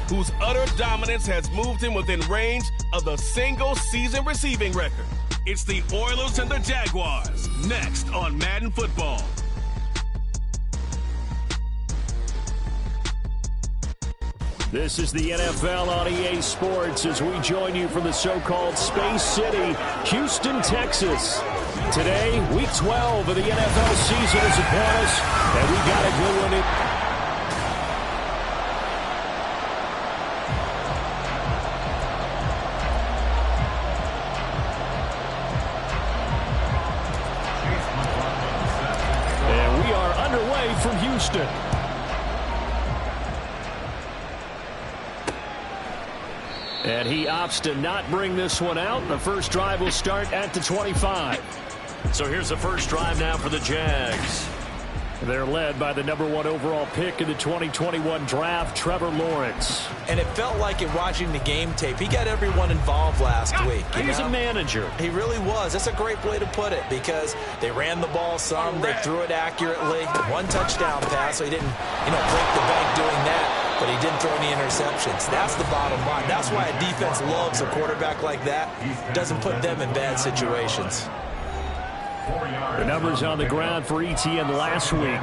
whose utter dominance has moved him within range of the single-season receiving record. It's the Oilers and the Jaguars, next on Madden Football. This is the NFL on EA Sports as we join you from the so-called Space City, Houston, Texas. Today, Week 12 of the NFL season is upon us, and we got a good one. And we are underway from Houston. And he opts to not bring this one out. The first drive will start at the 25. So here's the first drive now for the Jags. They're led by the #1 overall pick in the 2021 draft, Trevor Lawrence. And it felt like it watching the game tape. He got everyone involved last week. He's a manager. He really was. That's a great way to put it because they ran the ball some. They threw it accurately. One touchdown pass, so he didn't, break the bank doing that. But he didn't throw any interceptions. That's the bottom line. That's why a defense loves a quarterback like that. Doesn't put them in bad situations. The numbers on the ground for ETN last week.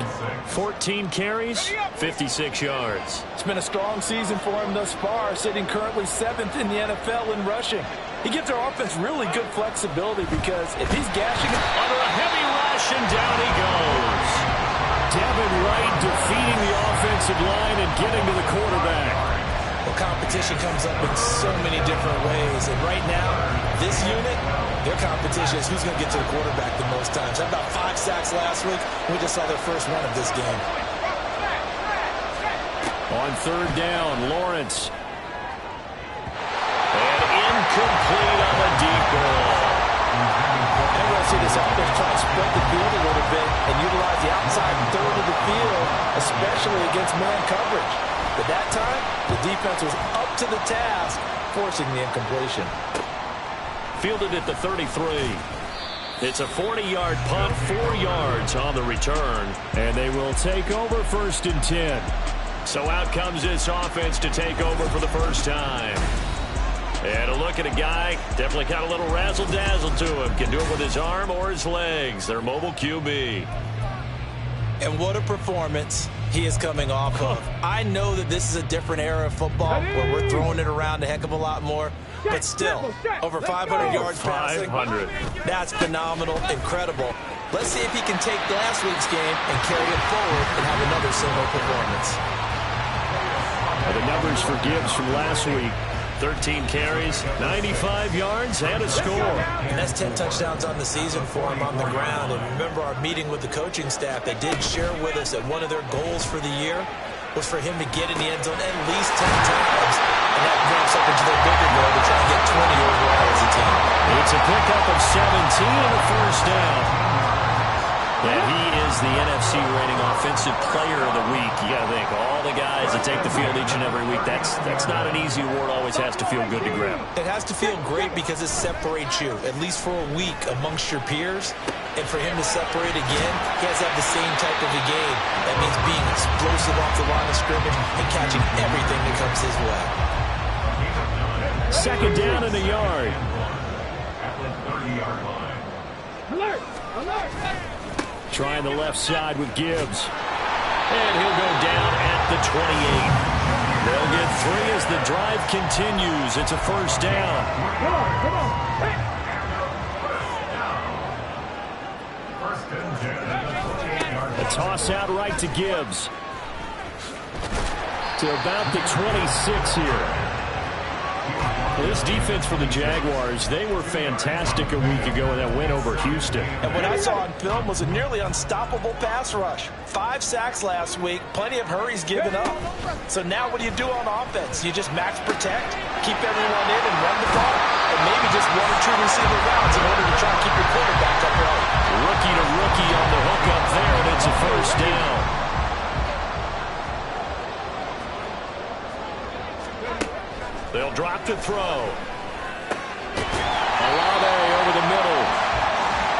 14 carries, 56 yards. It's been a strong season for him thus far, sitting currently 7th in the NFL in rushing. He gives our offense really good flexibility because if he's gashing it under a heavy rush, and down he goes. Devin Wright defeating the offensive line and getting to the quarterback. Well, competition comes up in so many different ways. And right now, this unit, their competition is who's going to get to the quarterback the most times. Had about 5 sacks last week. We just saw their first run of this game. On third down, Lawrence. And incomplete on the deep ball. And we'll see this offense try to spread the field a little bit and utilize the outside third of the field, especially against man coverage. But that time, the defense was up to the task, forcing the incompletion. Fielded at the 33. It's a 40-yard punt, 4 yards on the return. And they will take over 1st and 10. So out comes this offense to take over for the first time. And a look at a guy, definitely got a little razzle-dazzle to him. Can do it with his arm or his legs. Their mobile QB. And what a performance he is coming off of. I know that this is a different era of football where we're throwing it around a heck of a lot more. But still, over 500 yards passing. 500. That's phenomenal, incredible. Let's see if he can take last week's game and carry it forward and have another similar performance. The numbers for Gibbs from last week. 13 carries, 95 yards, and a score. And that's 10 touchdowns on the season for him on the ground. And remember our meeting with the coaching staff. They did share with us that one of their goals for the year was for him to get in the end zone at least 10 times. And that ramps up into their bigger goal to try and get 20 overall as a team. It's a pickup of 17 and a first down. And he is the NFC rating offensive player of the week. You got to think, all the guys that take the field each and every week, that's not an easy award. Always has to feel good to grab. It has to feel great because it separates you, at least for a week, amongst your peers. And for him to separate again, he has to have the same type of a game. That means being explosive off the line of scrimmage and catching everything that comes his way. Second down in the yard. alert, alert. Trying the left side with Gibbs. And he'll go down at the 28. They'll get 3 as the drive continues. It's a first down. Come on. A toss out right to Gibbs. To about the 26 here. Well, this defense for the Jaguars, they were fantastic a week ago in that win over Houston. And what I saw on film was a nearly unstoppable pass rush. 5 sacks last week, plenty of hurries given up. So now what do you do on offense? You just max protect, keep everyone in and run the ball, and maybe just 1 or 2 receiver routes in order to try and keep your quarterback upright. Rookie to rookie on the hook up there, and it's a first down. They'll drop to throw. Olave over the middle.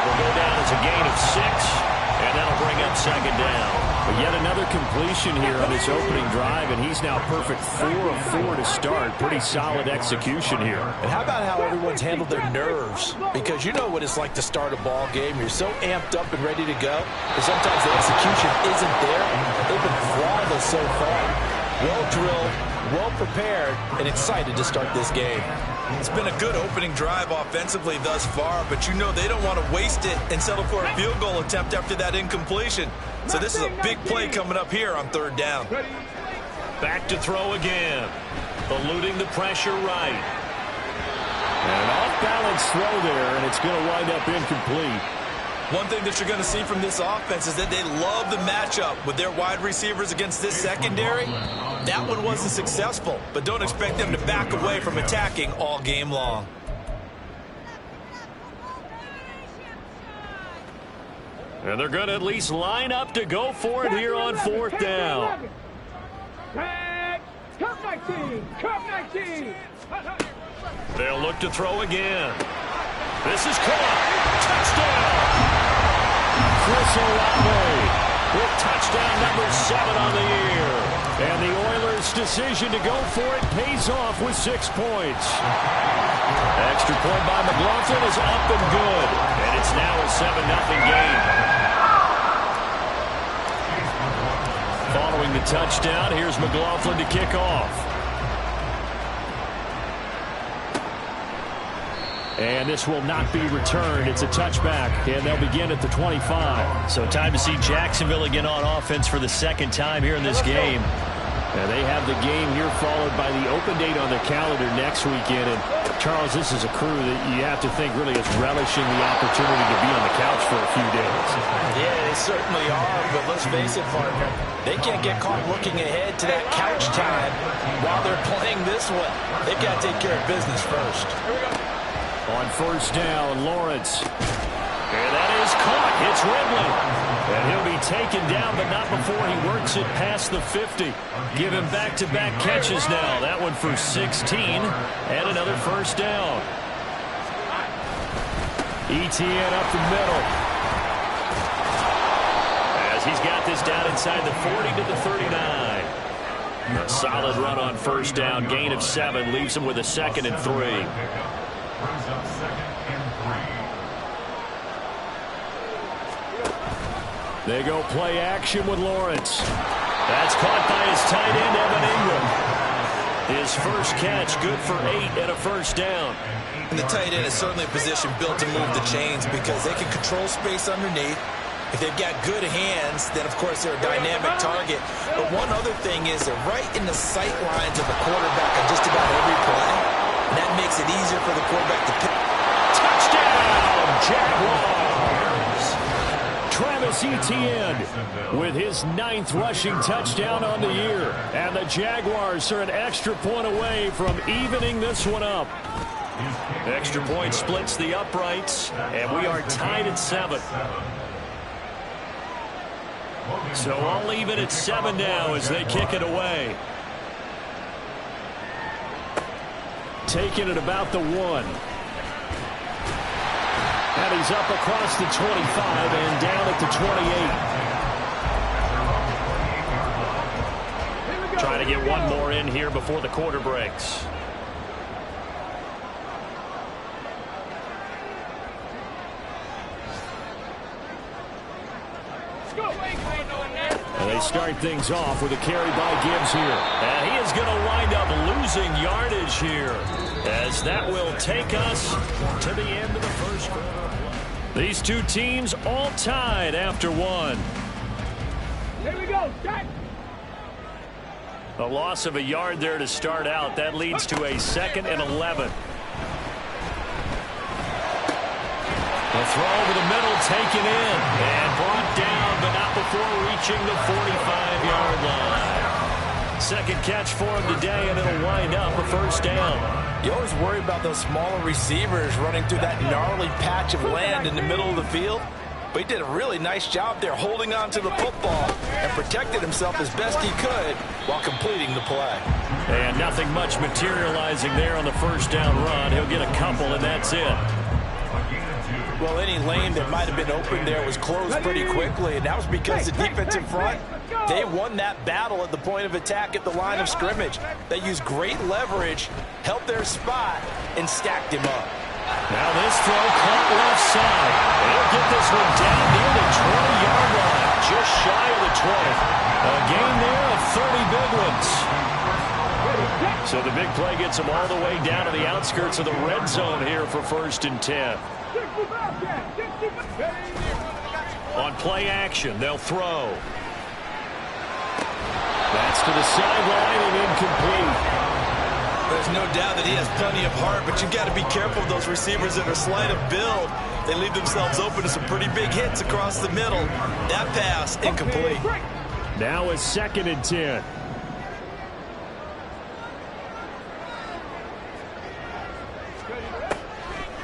Will go down as a gain of 6, and that'll bring up second down. But yet another completion here on this opening drive, and he's now perfect 4 of 4 to start. Pretty solid execution here. And how about how everyone's handled their nerves? Because you know what it's like to start a ball game. You're so amped up and ready to go, but sometimes the execution isn't there. They've been flawless so far. Well drilled, well prepared, and excited to start this game. It's been a good opening drive offensively thus far, but you know they don't want to waste it and settle for a field goal attempt after that incompletion. So this is a big play coming up here on 3rd down. Back to throw again. Eluding the pressure right. And an off-balance throw there, and it's going to wind up incomplete. One thing that you're going to see from this offense is that they love the matchup with their wide receivers against this secondary. That one wasn't successful, but don't expect them to back away from attacking all game long. And they're going to at least line up to go for it here on 4th down. They'll look to throw again. This is caught. Touchdown! Chris Olave with touchdown number 7 on the year. And the Oilers' decision to go for it pays off with 6 points. Extra point by McLaughlin is up and good. And it's now a 7-0 game. Following the touchdown, here's McLaughlin to kick off. And this will not be returned. It's a touchback, and they'll begin at the 25. So time to see Jacksonville again on offense for the 2nd time here in this game. And they have the game here followed by the open date on their calendar next weekend. And Charles, this is a crew that you have to think really is relishing the opportunity to be on the couch for a few days. Yeah, they certainly are, but let's face it, partner. They can't get caught looking ahead to that couch time while they're playing this way. They've got to take care of business first. On 1st down, Lawrence. And that is caught. It's Ridley. And he'll be taken down, but not before he works it past the 50. Give him back-to-back catches now. That one for 16 and another 1st down. ETN up the middle. As he's got this down inside the 40 to the 39. A solid run on 1st down. Gain of 7 leaves him with a 2nd and 3. They go play action with Lawrence. That's caught by his tight end, Evan Ingram. His first catch, good for 8 and a 1st down. And the tight end is certainly a position built to move the chains because they can control space underneath. If they've got good hands, then, of course, they're a dynamic target. But one other thing is they're right in the sight lines of the quarterback on just about every play. And that makes it easier for the quarterback to pick. Touchdown, Jaguars! Travis Etienne with his 9th rushing touchdown on the year. And the Jaguars are an extra point away from evening this one up. Extra point splits the uprights, and we are tied at 7. So I'll leave it at 7 now as they kick it away. Taking it about the 1. And he's up across the 25 and down at the 28. Trying to get one more in here before the quarter breaks. And they start things off with a carry by Gibbs here. And he is going to wind up losing yardage here, as that will take us to the end of the first quarter. These two teams all tied after 1. Here we go. Start. A loss of a yard there to start out. That leads to a 2nd and 11. The throw over the middle taken in and brought down, but not before reaching the 45-yard line. 2nd catch for him today, and it'll wind up a 1st down. You always worry about those smaller receivers running through that gnarly patch of land in the middle of the field. But he did a really nice job there holding on to the football and protected himself as best he could while completing the play. And nothing much materializing there on the 1st down run. He'll get a couple, and that's it. Well, any lane that might have been open there was closed pretty quickly, and that was because the defense in front, they won that battle at the point of attack at the line of scrimmage. They used great leverage, held their spot, and stacked him up. Now this throw caught left side. They'll get this one down near the 20-yard line, just shy of the 20. A gain there of 30 big ones. So the big play gets them all the way down to the outskirts of the red zone here for 1st and 10. On play action, they'll throw. That's to the sideline and incomplete. There's no doubt that he has plenty of heart, but you've got to be careful of those receivers that are slight of build. They leave themselves open to some pretty big hits across the middle. That pass, incomplete. Now it's 2nd and 10.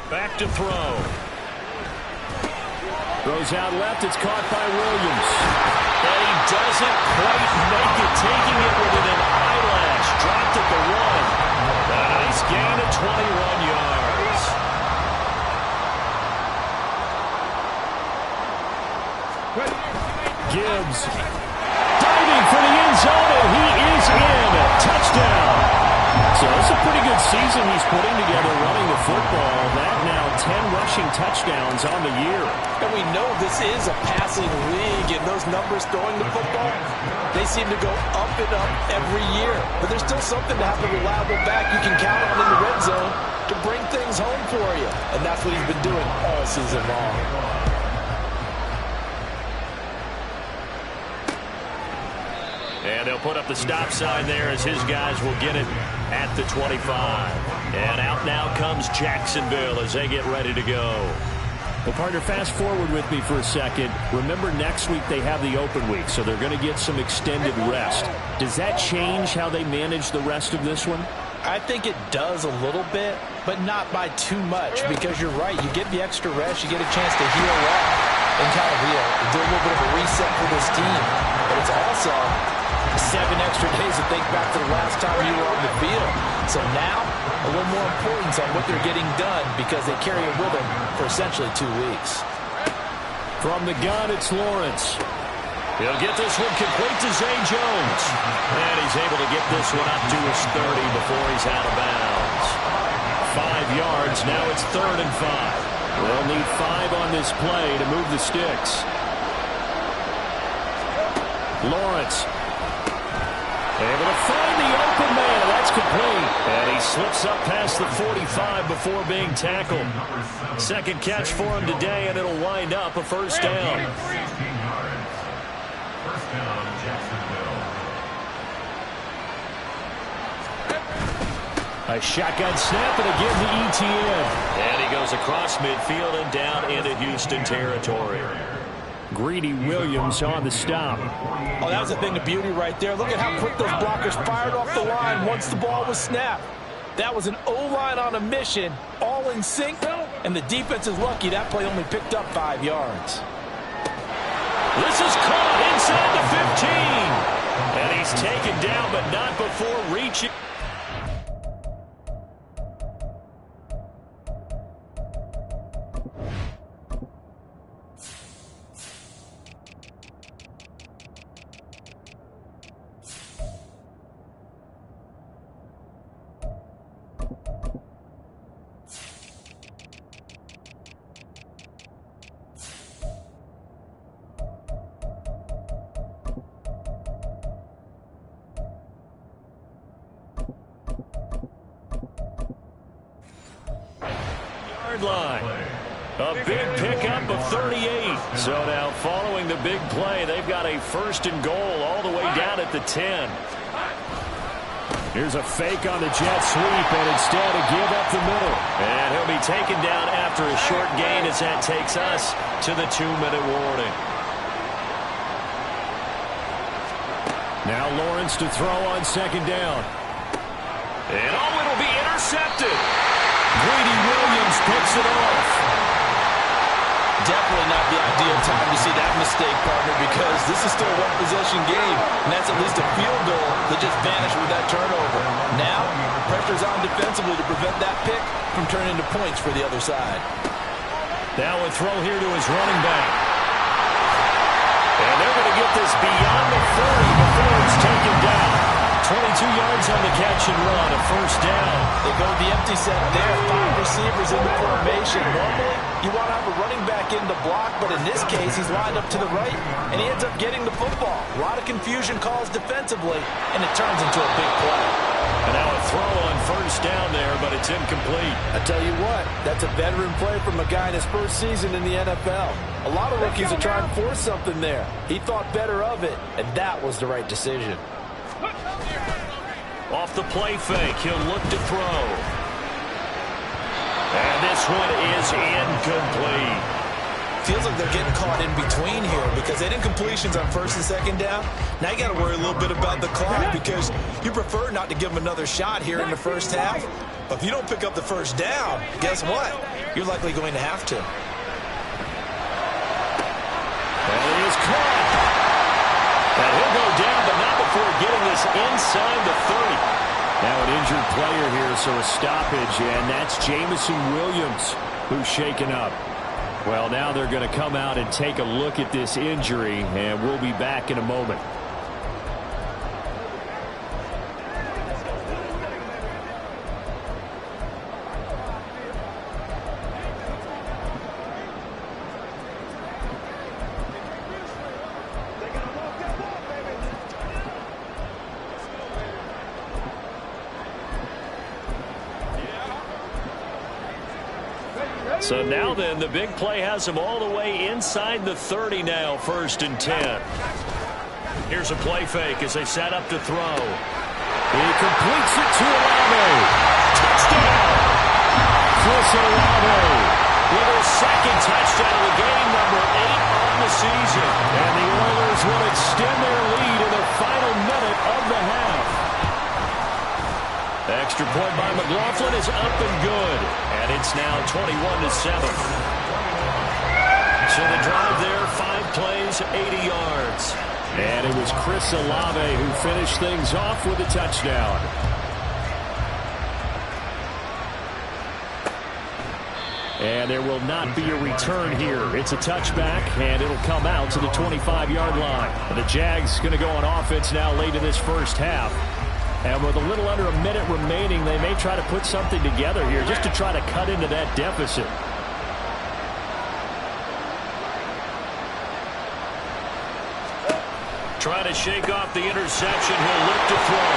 Back to throw. Throws out left. It's caught by Williams. And he doesn't quite make it, taking it within an eyelash. Dropped at the 1. A nice gain of 21 yards. Gibbs diving for the end zone, and he is in. Touchdown. So it's a pretty good season he's putting together running the football. That now 10 rushing touchdowns on the year. And we know this is a passing league, and those numbers throwing the football, they seem to go up and up every year. But there's still something to have a reliable back you can count on in the red zone to bring things home for you. And that's what he's been doing all season long. And they'll put up the stop sign there as his guys will get it at the 25. And out now comes Jacksonville as they get ready to go. Well, partner, fast forward with me for a second. Remember, next week they have the open week, so they're going to get some extended rest. Does that change how they manage the rest of this one? I think it does a little bit, but not by too much, because you're right. You get the extra rest, you get a chance to heal up and kind of do a little bit of a reset for this team. But it's also 7 extra days to think back to the last time you were on the field. So now, a little more importance on what they're getting done because they carry it with them for essentially 2 weeks. From the gun, it's Lawrence. He'll get this one complete to Zay Jones. And he's able to get this one up to his 30 before he's out of bounds. 5 yards, now it's 3rd and 5. They'll need 5 on this play to move the sticks. Lawrence. Able to find the open man. That's complete. And he slips up past the 45 before being tackled. 2nd catch for him today, and it'll wind up a 1st down. A shotgun snap, and again the ETN. And he goes across midfield and down into Houston territory. Greedy Williams on the stop. Oh, that was a thing of beauty right there. Look at how quick those blockers fired off the line once the ball was snapped. That was an O-line on a mission, all in sync, and the defense is lucky that play only picked up 5 yards. This is caught inside the 15. And he's taken down, but not before reaching. Line. A big pickup of 38. So now following the big play, they've got a 1st and goal all the way down at the 10. Here's a fake on the jet sweep, and instead a give up the middle. And he'll be taken down after a short gain as that takes us to the 2-minute warning. Now Lawrence to throw on 2nd down. And it'll be intercepted. Greedy Williams picks it off. Definitely not the ideal time to see that mistake, partner, because this is still a one-possession game, and that's at least a field goal that just vanished with that turnover. Now, pressure's on defensively to prevent that pick from turning into points for the other side. Now a throw here to his running back. And they're going to get this beyond the 40 before it's taken down. 22 yards on the catch and run, a first down. They go the empty set there, 5 receivers in the formation. Normally, you want to have a running back in the block, but in this case, he's lined up to the right, and he ends up getting the football. A lot of confusion calls defensively, and it turns into a big play. And now a throw on first down there, but it's incomplete. I tell you what, that's a veteran play from a guy in his first season in the NFL. A lot of rookies are trying to force something there. He thought better of it, and that was the right decision. Off the play fake, he'll look to throw. And this one is incomplete. Feels like they're getting caught in between here because they did completions on first and second down. Now you got to worry a little bit about the clock because you prefer not to give them another shot here in the first half. But if you don't pick up the first down, guess what? You're likely going to have to. And he is caught. And he'll go down, but not before getting this inside the 30. Now an injured player here, so a stoppage, and that's Jamison Williams who's shaken up. Well, now they're going to come out and take a look at this injury, and we'll be back in a moment. So now then, the big play has him all the way inside the 30 now, 1st and 10. Here's a play fake as they set up to throw. He completes it to Olave. Touchdown! Chris Olave with his second touchdown of the game, number 8 on the season. And the Oilers will extend their lead in the final minute of the half. The extra point by McLaughlin is up and good. And it's now 21-7. So the drive there, 5 plays, 80 yards. And it was Chris Olave who finished things off with a touchdown. And there will not be a return here. It's a touchback, and it'll come out to the 25-yard line. And the Jags going to go on offense now late in this first half. And with a little under a minute remaining, they may try to put something together here just to try to cut into that deficit. Trying to shake off the interception. He'll look to throw.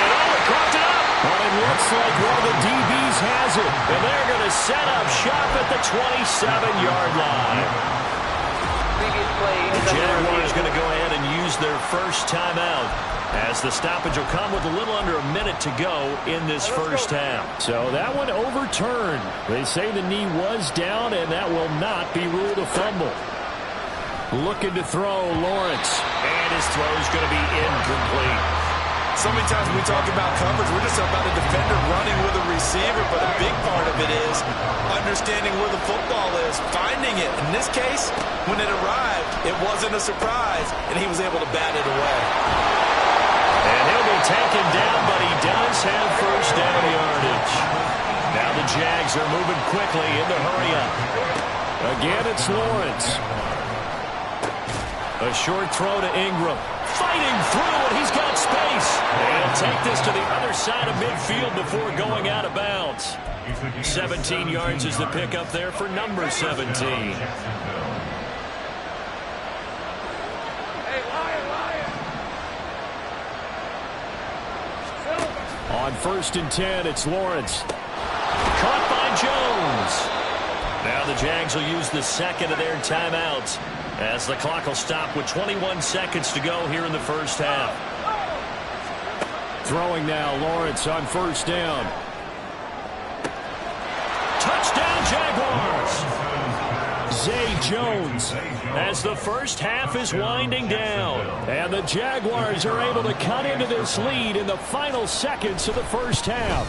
And caught it up. But it looks like one of the DBs has it. And they're going to set up shop at the 27-yard line. The Jaguars going to go ahead and use their first timeout, as the stoppage will come with a little under a minute to go in this first half. So that one overturned. They say the knee was down, and that will not be ruled a fumble. Looking to throw, Lawrence. And his throw is going to be incomplete. So many times when we talk about coverage, we're just about a defender running with a receiver, but a big part of it is understanding where the football is, finding it. In this case, when it arrived, it wasn't a surprise, and he was able to bat it away. And he'll be taken down, but he does have first down yardage. Now the Jags are moving quickly in the hurry up. Again, it's Lawrence. A short throw to Ingram. Fighting through, and he's got space. And he'll take this to the other side of midfield before going out of bounds. 17 yards is the pickup there for number 17. On 1st and 10, it's Lawrence. Caught by Jones. Now the Jags will use the second of their timeouts, as the clock will stop with 21 seconds to go here in the first half. Throwing now, Lawrence on 1st down. Touchdown, Jaguars! Zay Jones, as the first half is winding down. And the Jaguars are able to cut into this lead in the final seconds of the first half.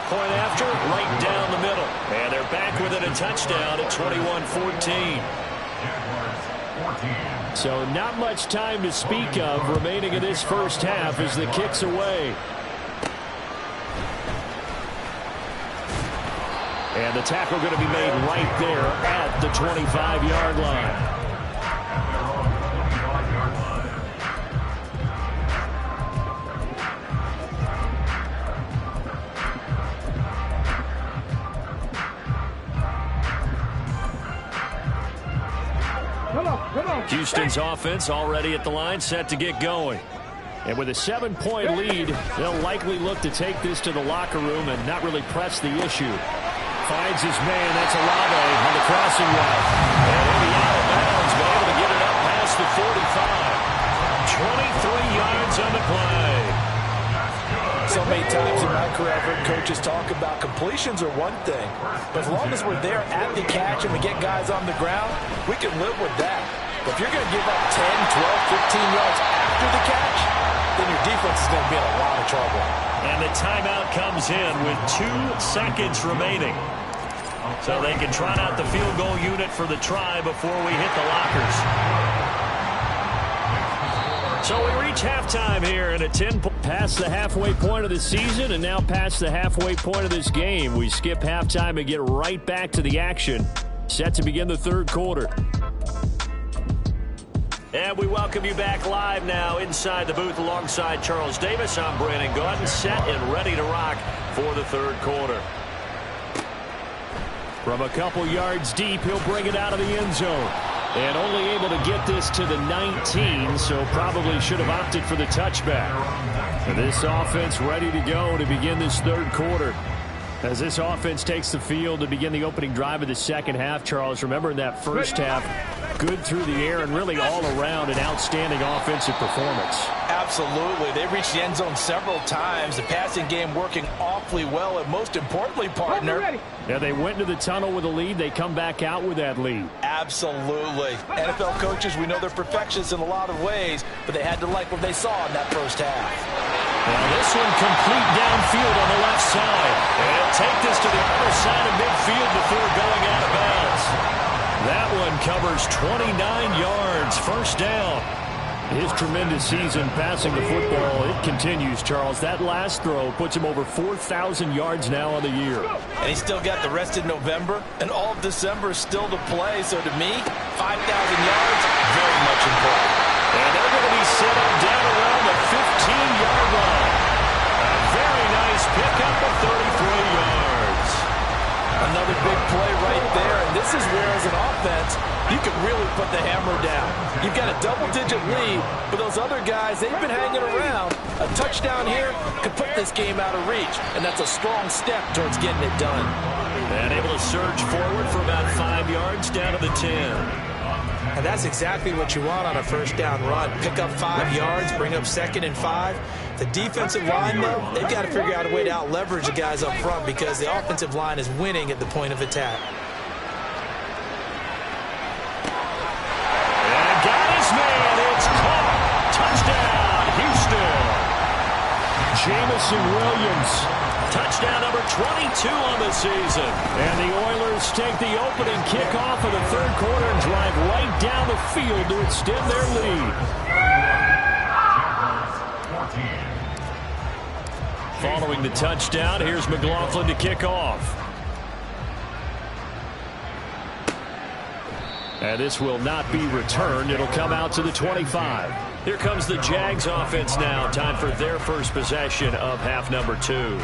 Point after, right down the middle. And they're back within a touchdown at 21-14. So not much time to speak of remaining in this first half as the kick's away. And the tackle going to be made right there at the 25-yard line. Houston's offense already at the line, set to get going. And with a 7-point lead, they'll likely look to take this to the locker room and not really press the issue. Finds his man, that's Olave on the crossing route. And he'll be out of bounds, but able to get it up past the 45. 23 yards on the play. So many times in my career, I've heard coaches talk about completions are one thing, but as long as we're there at the catch and we get guys on the ground, we can live with that. But if you're going to give up 10, 12, 15 yards after the catch, then your defense is going to be in a lot of trouble. And the timeout comes in with 2 seconds remaining. So they can trot out the field goal unit for the try before we hit the lockers. So we reach halftime here and a 10 past the halfway point of the season and now past the halfway point of this game. We skip halftime and get right back to the action. Set to begin the third quarter. And we welcome you back live now inside the booth alongside Charles Davis. I'm Brandon Gaudin, set and ready to rock for the third quarter. From a couple yards deep, he'll bring it out of the end zone. And only able to get this to the 19, so probably should have opted for the touchback. And this offense ready to go to begin this third quarter. As this offense takes the field to begin the opening drive of the second half, Charles, remember in that first half, good through the air and really all around an outstanding offensive performance. Absolutely. They reached the end zone several times. The passing game working awfully well, and most importantly, partner. Yeah, they went into the tunnel with a lead. They come back out with that lead. Absolutely. NFL coaches, we know they're perfectionists in a lot of ways, but they had to like what they saw in that first half. Now this one complete downfield on the left side. And take this to the other side of midfield before going out of bounds. That one covers 29 yards. First down. His tremendous season passing the football, it continues, Charles. That last throw puts him over 4,000 yards now on the year. And he's still got the rest of November and all of December still to play. So to me, 5,000 yards, very much important. And they're going to be set up down around the 15-yard line. A very nice pickup of 33 yards. Another big play right there, and this is where, as an offense, you can really put the hammer down. You've got a double-digit lead, but those other guys, they've been hanging around. A touchdown here could put this game out of reach, and that's a strong step towards getting it done. And able to surge forward for about 5 yards down to the 10. And that's exactly what you want on a first down run. Pick up 5 yards, bring up 2nd and 5. The defensive line, though, they've got to figure out a way to out-leverage the guys up front because the offensive line is winning at the point of attack. And got his man. It's caught. Touchdown, Houston. Jamison Williams. Touchdown number 22 on the season. And the Oilers take the opening kickoff of the third quarter and drive right down the field to extend their lead. Following the touchdown, here's McLaughlin to kick off. And this will not be returned. It'll come out to the 25. Here comes the Jags offense now. Time for their first possession of half number 2.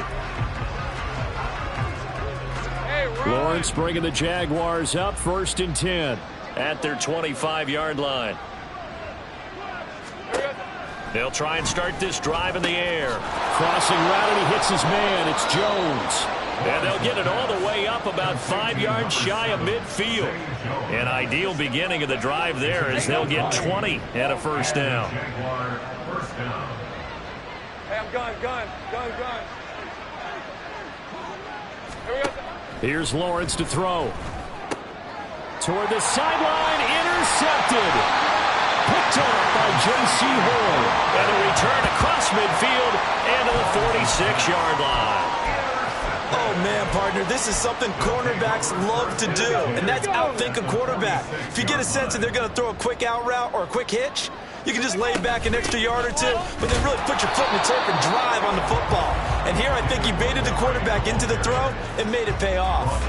Lawrence bringing the Jaguars up 1st and 10 at their 25-yard line. They'll try and start this drive in the air. Crossing route, and he hits his man. It's Jones. And they'll get it all the way up about 5 yards shy of midfield. An ideal beginning of the drive there as they'll get 20 and a first down. Hey, I'm gone. Here we go. Here's Lawrence to throw. Toward the sideline, intercepted. Picked up by J.C. Horn. And a return across midfield and to the 46-yard line. Oh, man, partner, this is something cornerbacks love to do, and that's outthink a quarterback. If you get a sense that they're going to throw a quick out route or a quick hitch, you can just lay back an extra yard or two, but then really put your foot in the turf and drive on the football. And here I think he baited the quarterback into the throw and made it pay off.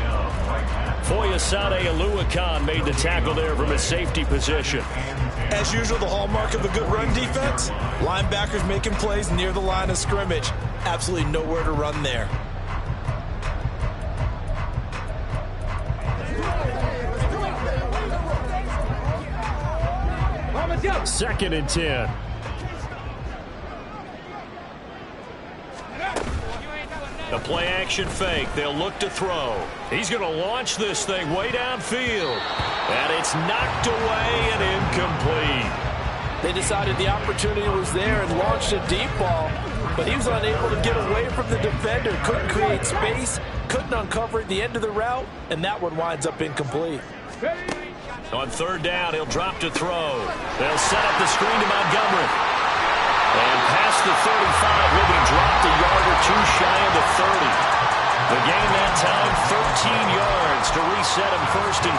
Foyesade Oluwakan made the tackle there from his safety position. As usual, the hallmark of a good run defense, linebackers making plays near the line of scrimmage. Absolutely nowhere to run there. Second and 10. The play action fake. They'll look to throw. He's going to launch this thing way downfield. And it's knocked away and incomplete. They decided the opportunity was there and launched a deep ball, but he was unable to get away from the defender. Couldn't create space, couldn't uncover at the end of the route, and that one winds up incomplete. On third down, he'll drop to throw. They'll set up the screen to Montgomery. And past the 35, will be dropped a yard or two shy of the 30. The gain that time, 13 yards to reset him first and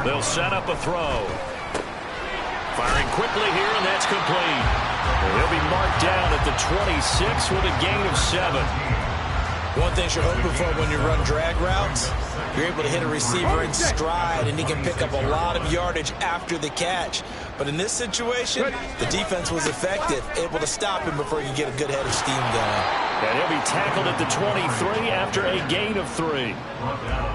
10. They'll set up a throw. Firing quickly here, and that's complete. He'll be marked down at the 26 with a gain of 7. One thing you're hoping for when you run drag routes, you're able to hit a receiver in stride, and he can pick up a lot of yardage after the catch. But in this situation, the defense was effective, able to stop him before he could get a good head of steam going. And he'll be tackled at the 23 after a gain of 3.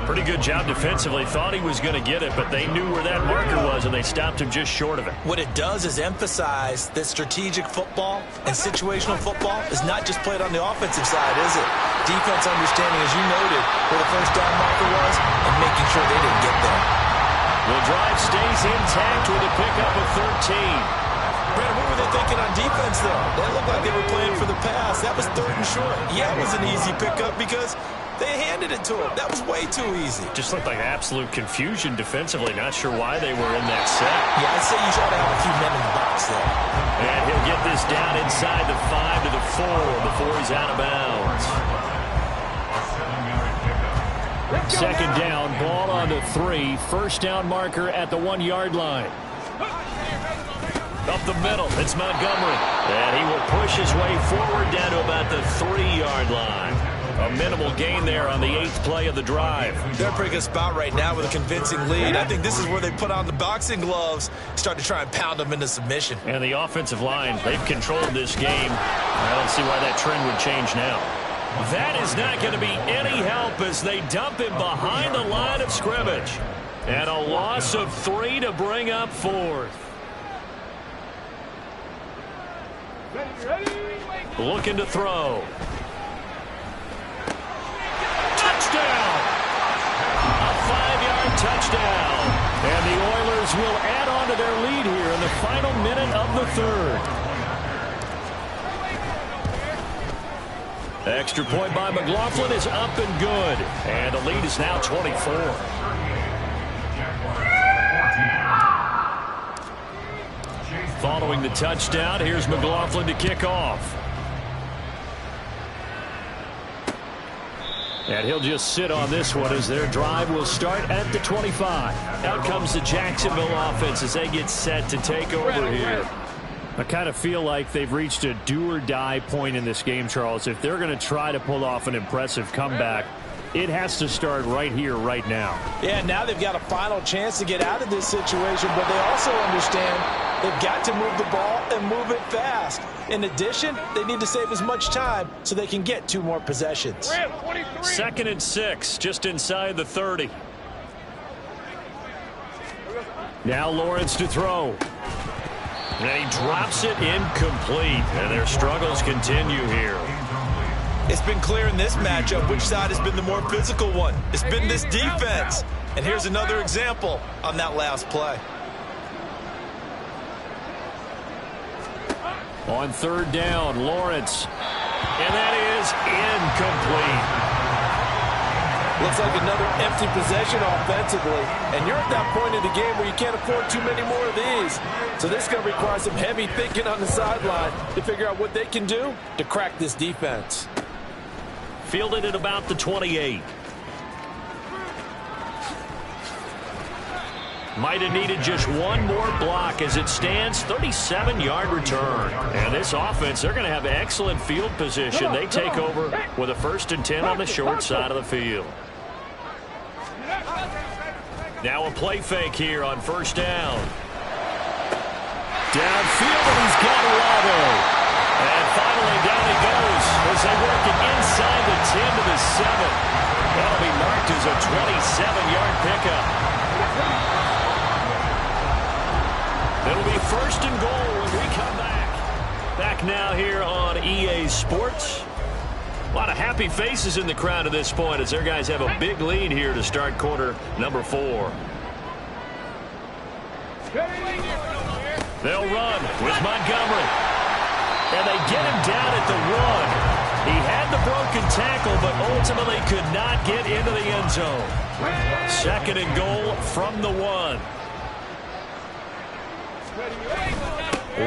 Pretty good job defensively. Thought he was going to get it, but they knew where that marker was, and they stopped him just short of it. What it does is emphasize that strategic football and situational football is not just played on the offensive side, is it? Defense understanding, as you noted, where the first down marker was and making sure they didn't get there. The drive stays intact with a pickup of 13. Brandon, what were they thinking on defense, though? They looked like they were playing for the pass. That was third and short. Yeah, it was an easy pickup because they handed it to him. That was way too easy. Just looked like absolute confusion defensively. Not sure why they were in that set. Yeah, I'd say you ought to have a few men in the box there. And he'll get this down inside the 5 to the 4 before he's out of bounds. Second down, ball on the 3. First down marker at the 1-yard line. Up the middle, it's Montgomery. And he will push his way forward down to about the 3-yard line. A minimal gain there on the 8th play of the drive. They're in a pretty good spot right now with a convincing lead. I think this is where they put on the boxing gloves, start to try and pound them into submission. And the offensive line, they've controlled this game. I don't see why that trend would change now. That is not going to be any help as they dump him behind the line of scrimmage. And a loss of 3 to bring up 4th. Looking to throw. Touchdown! A 5-yard touchdown. And the Oilers will add on to their lead here in the final minute of the 3rd. Extra point by McLaughlin is up and good. And the lead is now 24. Following the touchdown, here's McLaughlin to kick off. And he'll just sit on this one as their drive will start at the 25. Out comes the Jacksonville offense as they get set to take over here. I kind of feel like they've reached a do-or-die point in this game, Charles. If they're going to try to pull off an impressive comeback, it has to start right here, right now. Yeah, now they've got a final chance to get out of this situation, but they also understand they've got to move the ball and move it fast. In addition, they need to save as much time so they can get 2 more possessions. 2nd and 6, just inside the 30. Now Lawrence to throw. And he drops it incomplete. And their struggles continue here. It's been clear in this matchup which side has been the more physical one. It's been this defense. And here's another example on that last play. On 3rd down, Lawrence. And that is incomplete. Looks like another empty possession offensively. And you're at that point in the game where you can't afford too many more of these. So this is going to require some heavy thinking on the sideline to figure out what they can do to crack this defense. Fielded at about the 28. Might have needed just one more block. As it stands, 37-yard return. And this offense, they're going to have excellent field position. They take over with a 1st and 10 on the short side of the field. Now a play fake here on 1st down. Downfield, and he's got Olave. And finally down he goes as they work it inside the 10 to the 7. That'll be marked as a 27-yard pickup. It'll be 1st and goal when we come back. Back now here on EA Sports. A lot of happy faces in the crowd at this point as their guys have a big lead here to start quarter number 4. They'll run with Montgomery. And they get him down at the 1. He had the broken tackle, but ultimately could not get into the end zone. 2nd and goal from the 1.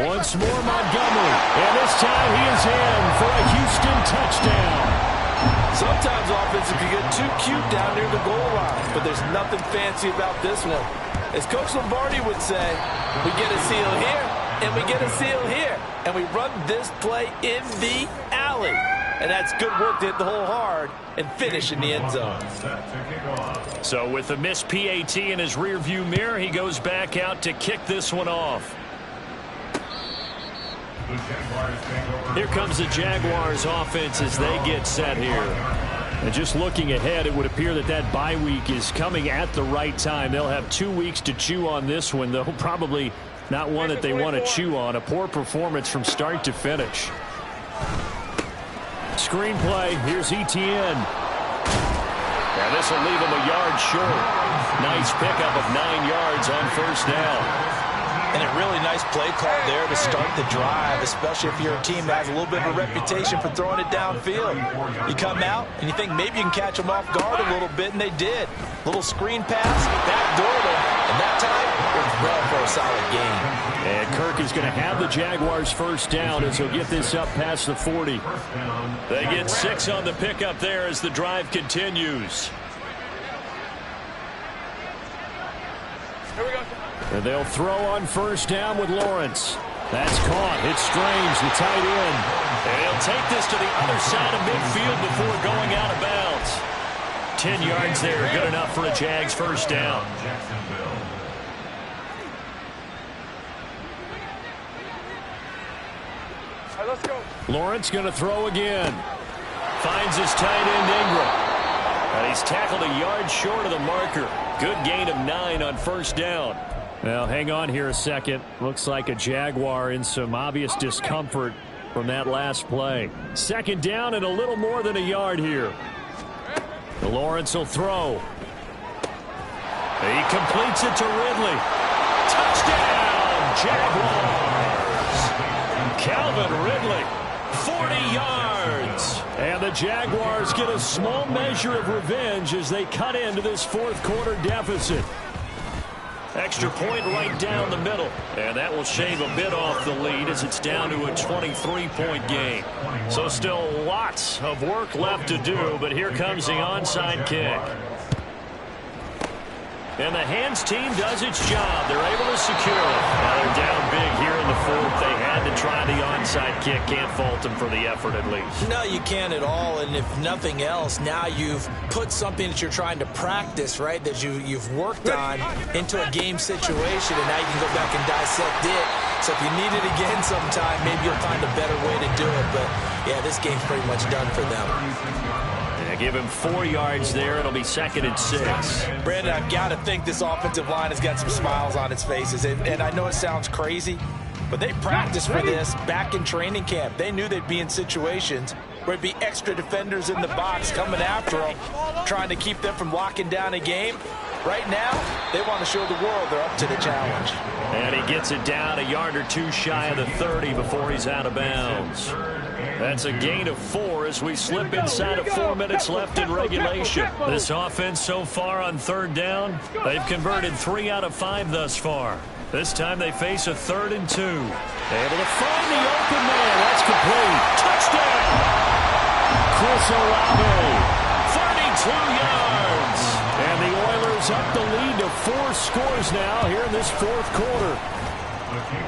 Once more Montgomery. And this time he is in for a Houston touchdown. Sometimes offenses can get too cute down near the goal line, but there's nothing fancy about this one. As Coach Lombardi would say, we get a seal here, and we get a seal here, and we run this play in the alley. And that's good work to hit the hole hard and finish in the end zone. So with the missed PAT in his rearview mirror, he goes back out to kick this one off. Here comes the Jaguars offense as they get set here. And just looking ahead, it would appear that that bye week is coming at the right time. They'll have 2 weeks to chew on this one, though probably not one that they want to chew on. A poor performance from start to finish. Screenplay, here's Etienne. And this will leave him a yard short. Nice pickup of 9 yards on 1st down. And a really nice play call there to start the drive, especially if you're a team that has a little bit of a reputation for throwing it downfield. You come out and you think maybe you can catch them off guard a little bit, and they did. Little screen pass, backdoor them, and that time was well for a solid gain. And Kirk is going to have the Jaguars 1st down as he'll get this up past the 40. They get 6 on the pickup there as the drive continues. Here we go. And they'll throw on 1st down with Lawrence. That's caught. It's Strange, the tight end. And he'll take this to the other side of midfield before going out of bounds. 10 yards there, good enough for a Jags 1st down. All right, let's go. Lawrence going to throw again. Finds his tight end Ingram. And he's tackled a yard short of the marker. Good gain of 9 on 1st down. Well, hang on here a second. Looks like a Jaguar in some obvious discomfort from that last play. 2nd down and a little more than a yard here. Lawrence will throw. He completes it to Ridley. Touchdown, Jaguars. Calvin Ridley, 40 yards. And the Jaguars get a small measure of revenge as they cut into this 4th quarter deficit. Extra point right down the middle. And that will shave a bit off the lead as it's down to a 23-point game. So still lots of work left to do, but here comes the onside kick. And the hands team does its job. They're able to secure it. Now they're down big here in the 4th. They had to try the onside kick. Can't fault them for the effort at least. No, you can't at all. And if nothing else, now you've put something that you're trying to practice, right, that you've worked on into a game situation, and now you can go back and dissect it. So if you need it again sometime, maybe you'll find a better way to do it. But, yeah, this game's pretty much done for them. Give him 4 yards there. It'll be 2nd and 6. Brandon, I've got to think this offensive line has got some smiles on its faces. And I know it sounds crazy, but they practiced for this back in training camp. They knew they'd be in situations where it'd be extra defenders in the box coming after them, trying to keep them from locking down a game. Right now, they want to show the world they're up to the challenge. And he gets it down a yard or 2 shy of the 30 before he's out of bounds. That's a gain of 4 as we slip inside of 4 minutes left in regulation. This offense so far on 3rd down, they've converted 3 out of 5 thus far. This time they face a 3rd and 2. Able to find the open man. That's complete. Touchdown! Chris Olave, 32 yards. And the Oilers up the lead to 4 scores now here in this fourth quarter.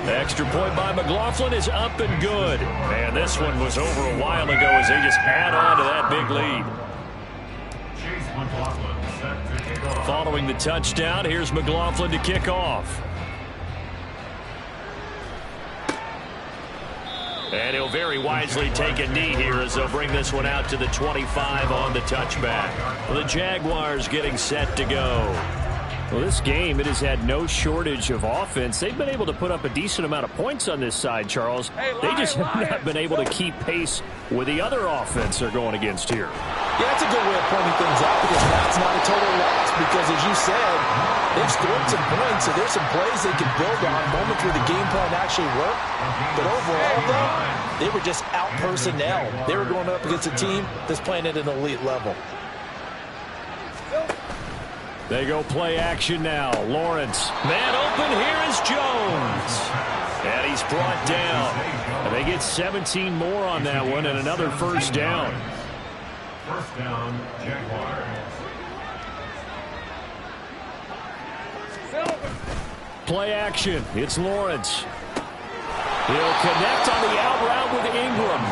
Extra point by McLaughlin is up and good. And this one was over a while ago as they just add on to that big lead. Following the touchdown, here's McLaughlin to kick off. And he'll very wisely take a knee here as they'll bring this one out to the 25 on the touchback. The Jaguars getting set to go. Well, this game, it has had no shortage of offense. They've been able to put up a decent amount of points on this side, Charles. They just have not been able to keep pace with the other offense they're going against here. Yeah, that's a good way of pointing things out because now it's not a total loss because, as you said, they've scored some points, so there's some plays they can build on, moments where the game plan actually worked. But overall, though, they were just out personnel. They were going up against a team that's playing at an elite level. They go play action now. Lawrence. Man open. Here is Jones. And he's brought down. And they get 17 more on that one and another first down. First down, Jaguars. Play action. It's Lawrence. He'll connect on the out route with Ingram.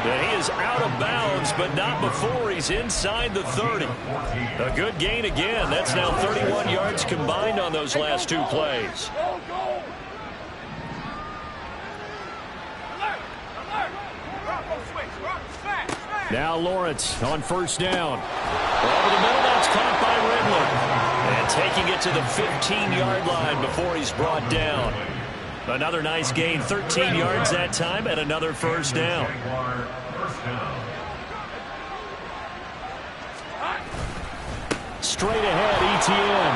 And he is out of bounds, but not before he's inside the 30. A good gain again. That's now 31 yards combined on those last 2 plays. Now Lawrence on first down. Over the middle, that's caught by Ridley. And taking it to the 15-yard line before he's brought down. Another nice gain, 13 yards that time, and another first down. Straight ahead, ETN.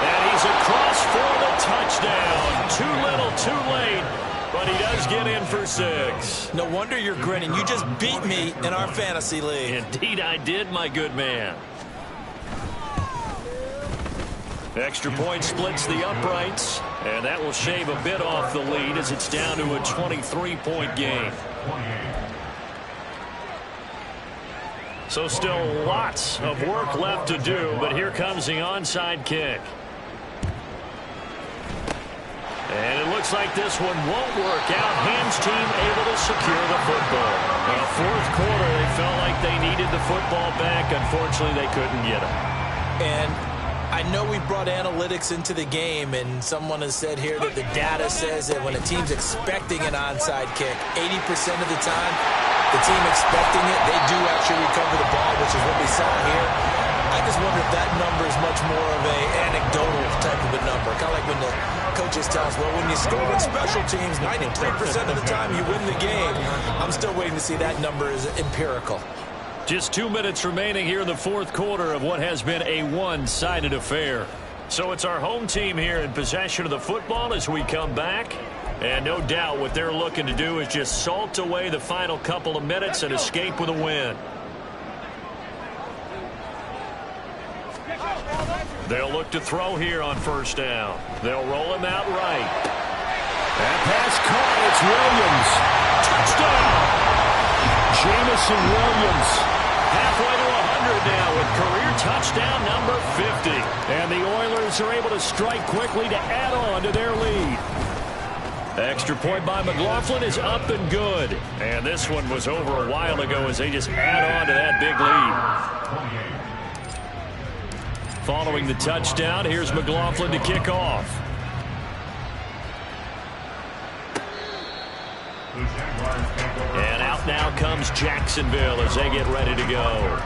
And he's across for the touchdown. Too little, too late, but he does get in for 6. No wonder you're grinning. You just beat me in our fantasy league. Indeed I did, my good man. Extra point splits the uprights, and that will shave a bit off the lead as it's down to a 23-point game. So still lots of work left to do, but here comes the onside kick. And it looks like this one won't work out. Ham's team able to secure the football. In the fourth quarter, they felt like they needed the football back. Unfortunately, they couldn't get it. And I know we brought analytics into the game, and someone has said here that the data says that when a team's expecting an onside kick, 80% of the time, the team expecting it, they do actually recover the ball, which is what we saw here. I just wonder if that number is much more of an anecdotal type of a number. Kind of like when the coaches tell us, well, when you score on special teams, 93% of the time you win the game. I'm still waiting to see that number is empirical. Just 2 minutes remaining here in the fourth quarter of what has been a one-sided affair. So it's our home team here in possession of the football as we come back. And no doubt what they're looking to do is just salt away the final couple of minutes and escape with a win. They'll look to throw here on first down. They'll roll him out right. That pass caught. It's Williams. Touchdown. Jamison Williams. Halfway to 100 now with career touchdown number 50. And the Oilers are able to strike quickly to add on to their lead. Extra point by McLaughlin is up and good. And this one was over a while ago as they just add on to that big lead. Following the touchdown, here's McLaughlin to kick off. And out now comes Jacksonville as they get ready to go.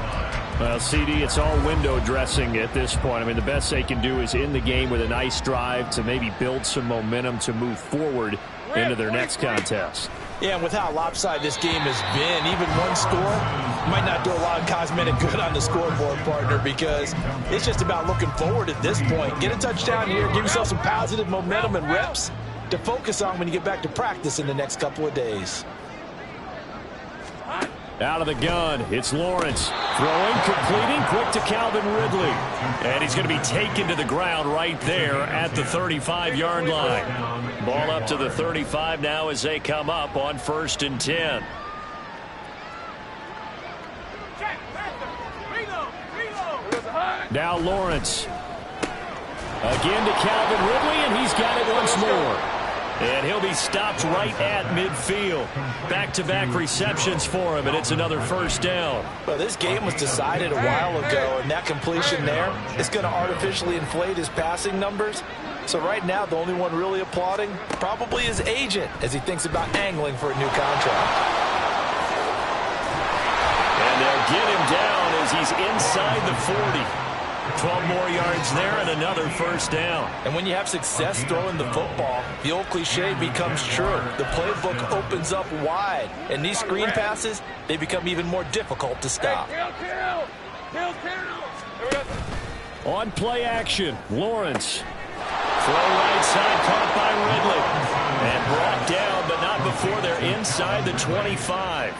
Well, CD, it's all window dressing at this point. I mean, the best they can do is end the game with a nice drive to maybe build some momentum to move forward into their next contest. Yeah, and with how lopsided this game has been, even one score might not do a lot of cosmetic good on the scoreboard, partner, because it's just about looking forward at this point. Get a touchdown here, give yourself some positive momentum and reps to focus on when you get back to practice in the next couple of days. Out of the gun, it's Lawrence. Throwing, completing, quick to Calvin Ridley. And he's going to be taken to the ground right there at the 35-yard line. Ball up to the 35 now as they come up on 1st and 10. Now Lawrence. Again to Calvin Ridley, and he's got it once more. And he'll be stopped right at midfield. Back-to-back receptions for him, and it's another first down. Well, this game was decided a while ago, and that completion there is going to artificially inflate his passing numbers. So right now, the only one really applauding probably his agent as he thinks about angling for a new contract. And they'll get him down as he's inside the 40. 12 more yards there and another first down. And when you have success throwing the football, the old cliche becomes true. The playbook opens up wide, and these screen passes, they become even more difficult to stop. On play action, Lawrence. Throw right side, caught by Ridley. And brought down, but not before they're inside the 25.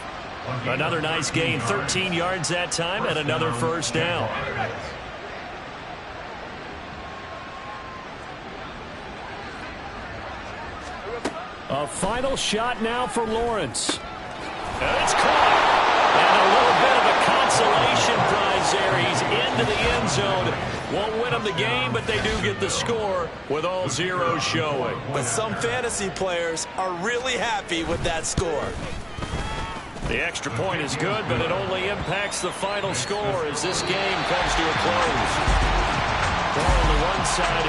Another nice gain, 13 yards that time, and another first down. A final shot now for Lawrence. And it's caught. And a little bit of a consolation prize there. He's into the end zone. Won't win them the game, but they do get the score with all zeros showing. But some fantasy players are really happy with that score. The extra point is good, but it only impacts the final score as this game comes to a close. Ball on the one side.